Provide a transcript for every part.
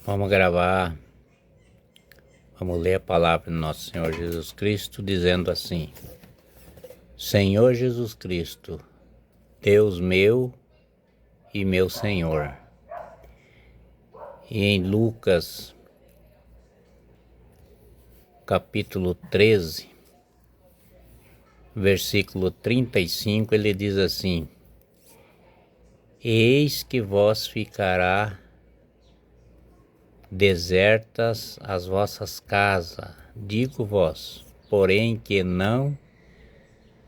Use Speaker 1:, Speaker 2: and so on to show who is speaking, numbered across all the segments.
Speaker 1: Vamos gravar, vamos ler a palavra do nosso Senhor Jesus Cristo, dizendo assim: Senhor Jesus Cristo, Deus meu e meu Senhor. E em Lucas, capítulo 13, versículo 35, ele diz assim: Eis que vos ficará desertas as vossas casas, digo-vos, porém que não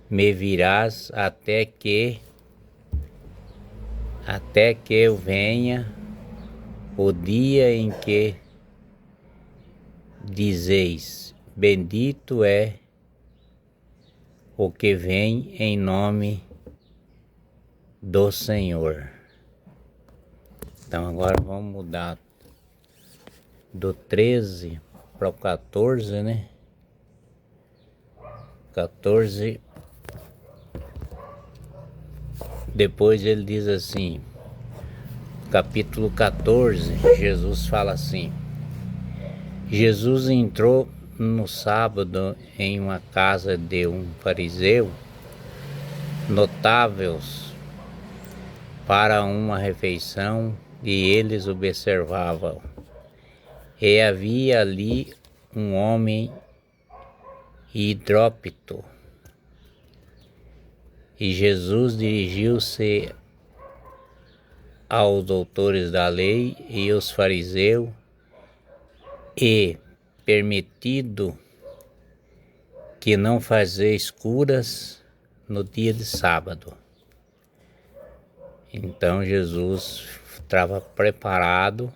Speaker 1: me virás até que eu venha o dia em que dizeis, bendito é o que vem em nome do Senhor. Então agora vamos mudar do 13 para o 14, né? 14. Depois ele diz assim, capítulo 14, Jesus fala assim: Jesus entrou no sábado em uma casa de um fariseu, notáveis para uma refeição, e eles observavam. E havia ali um homem hidrópito. E Jesus dirigiu-se aos doutores da lei e aos fariseus, e permitido que não fazeis curas no dia de sábado. Então Jesus estava preparado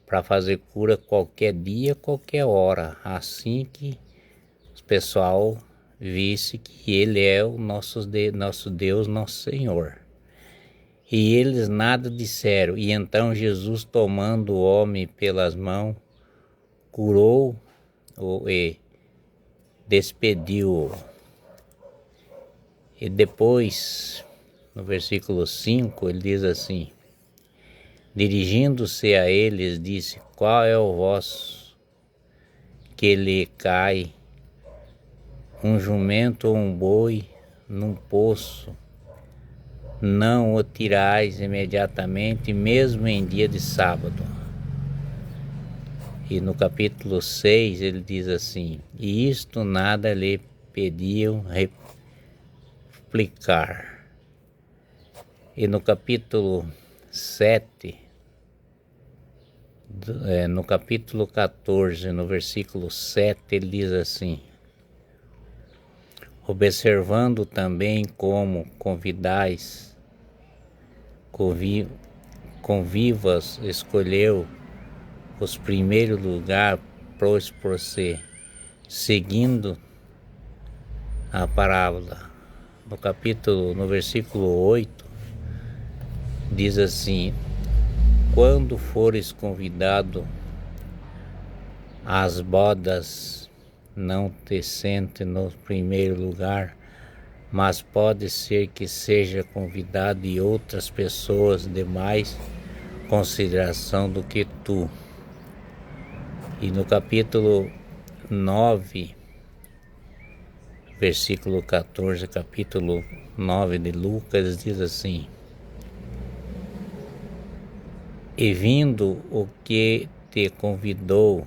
Speaker 1: para fazer cura qualquer dia, qualquer hora, assim que o pessoal visse que ele é o nosso Deus, nosso Senhor. E eles nada disseram. E então Jesus, tomando o homem pelas mãos, curou-o e despediu-o. E depois, no versículo 5, ele diz assim: dirigindo-se a eles, disse: qual é o vosso que lhe cai um jumento ou um boi num poço, não o tirais imediatamente, mesmo em dia de sábado? E no capítulo 6 ele diz assim: e isto nada lhe pediam replicar. E no capítulo 7, no capítulo 14, no versículo 7, ele diz assim: observando também como convivas escolheu os primeiros lugar, pois por si, seguindo a parábola. No versículo 8, diz assim: quando fores convidado às bodas, não te sente no primeiro lugar, mas pode ser que seja convidado e outras pessoas de mais consideração do que tu. E no capítulo 9, versículo 14, capítulo 9 de Lucas, diz assim: e vindo o que te convidou,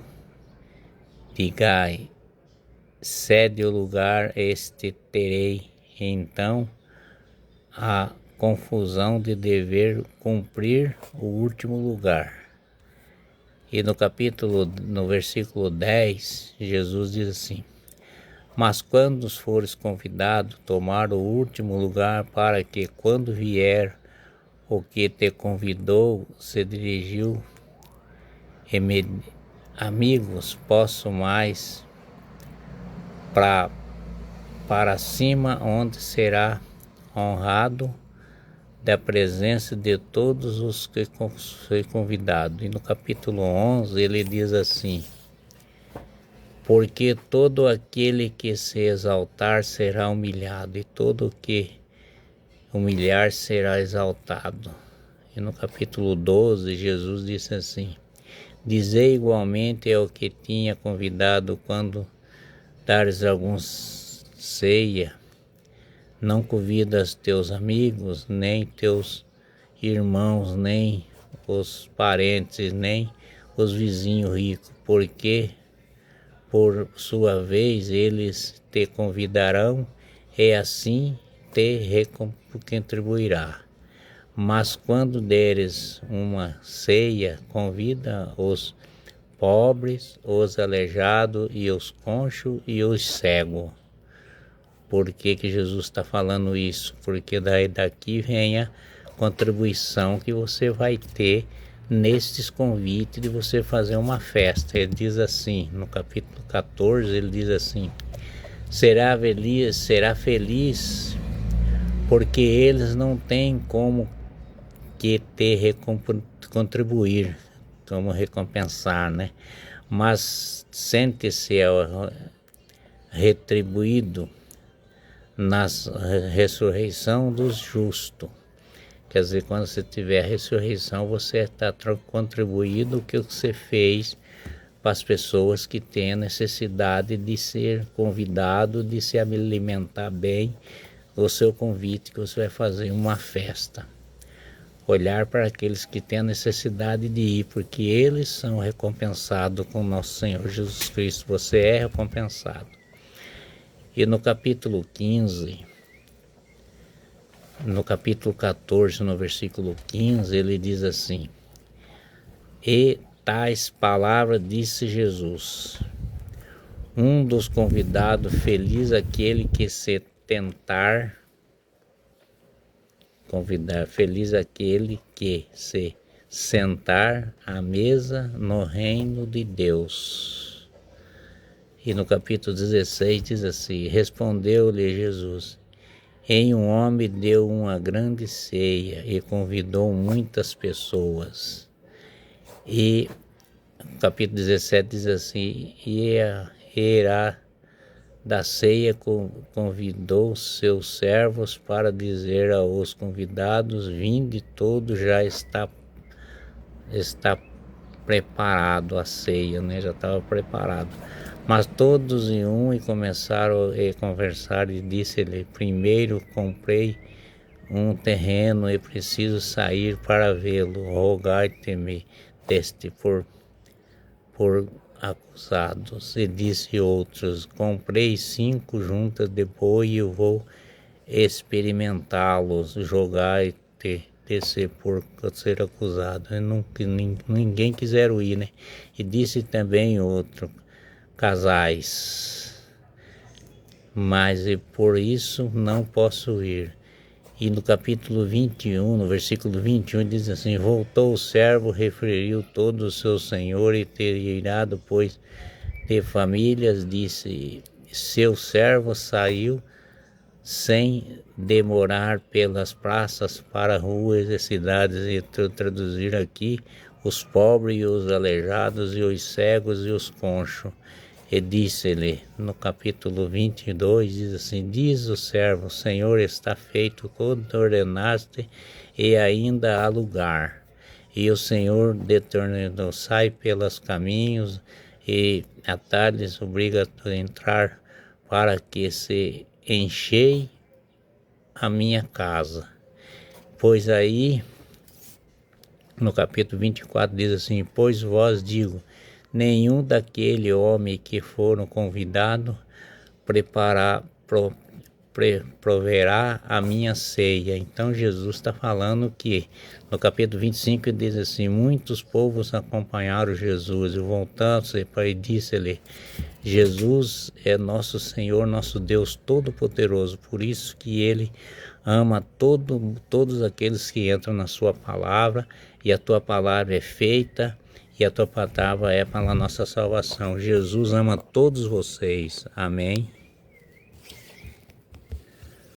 Speaker 1: digai, cede o lugar, este terei. Então a confusão de dever cumprir o último lugar. E no versículo 10, Jesus diz assim: mas quando fores convidado, tomar o último lugar, para que quando vier o que te convidou, se dirigiu, amigos, posso mais para cima, onde será honrado da presença de todos os que foi convidado. E no capítulo 11 ele diz assim: porque todo aquele que se exaltar será humilhado, e todo que humilhar será exaltado. E no capítulo 12 Jesus disse assim: Dizei igualmente ao que tinha convidado, quando dares alguns ceia, não convidas teus amigos, nem teus irmãos, nem os parentes, nem os vizinhos ricos, porque por sua vez eles te convidarão, e assim te retribuirá. Mas quando deres uma ceia, convida os pobres, os aleijados, e os coxos e os cegos. Por que Jesus está falando isso? Porque daqui vem a contribuição que você vai ter nestes convites de você fazer uma festa. Ele diz assim, no capítulo 14, ele diz assim: será feliz, porque eles não têm como que te contribuir, como recompensar, né? Mas sente-se retribuído na ressurreição dos justos. Quer dizer, quando você tiver a ressurreição, você está contribuindo o que você fez para as pessoas que têm a necessidade de ser convidado, de se alimentar bem, o seu convite que você vai fazer uma festa. Olhar para aqueles que têm a necessidade de ir, porque eles são recompensados com nosso Senhor Jesus Cristo. Você é recompensado. E no capítulo 15, no capítulo 14, no versículo 15, ele diz assim: e tais palavras disse Jesus: um dos convidados, feliz aquele que se tentar convidar, feliz aquele que se sentar à mesa no reino de Deus. E no capítulo 16 diz assim: respondeu-lhe Jesus: em um homem deu uma grande ceia e convidou muitas pessoas. E no capítulo 17 diz assim: e irá da ceia convidou seus servos para dizer aos convidados: vinde todos, já está preparado a ceia, né? Já estava preparado. Mas todos em um e começaram a conversar, e disse-lhe: primeiro comprei um terreno e preciso sair para vê-lo, rogai-te-me deste por acusados. E disse outros: comprei 5 juntas de boi e vou experimentá-los, jogai-te descer por ser acusado. Ninguém quiseram ir, né? E disse também outro: casais, mas e por isso não posso ir. E no capítulo 21, no versículo 21, diz assim: voltou o servo, referiu todo o seu senhor, e ter irado, pois, de famílias, disse: seu servo saiu sem demorar pelas praças para ruas e cidades, e traduzir aqui: os pobres e os aleijados, e os cegos e os coxos. E disse-lhe, no capítulo 22, diz assim: diz o servo: Senhor, está feito quanto ordenaste, e ainda há lugar. E o Senhor determinou: sai pelos caminhos, e à tarde obriga a entrar, para que se enchei a minha casa. Pois aí, no capítulo 24, diz assim: pois vós digo, nenhum daquele homem que foram convidados proverá a minha ceia. Então Jesus está falando que no capítulo 25 diz assim: muitos povos acompanharam Jesus, e voltando-se para ele, disse-lhe: Jesus é nosso Senhor, nosso Deus Todo-Poderoso, por isso que ele ama todos aqueles que entram na sua palavra, e a tua palavra é feita, e a tua palavra é para a nossa salvação. Jesus ama todos vocês. Amém.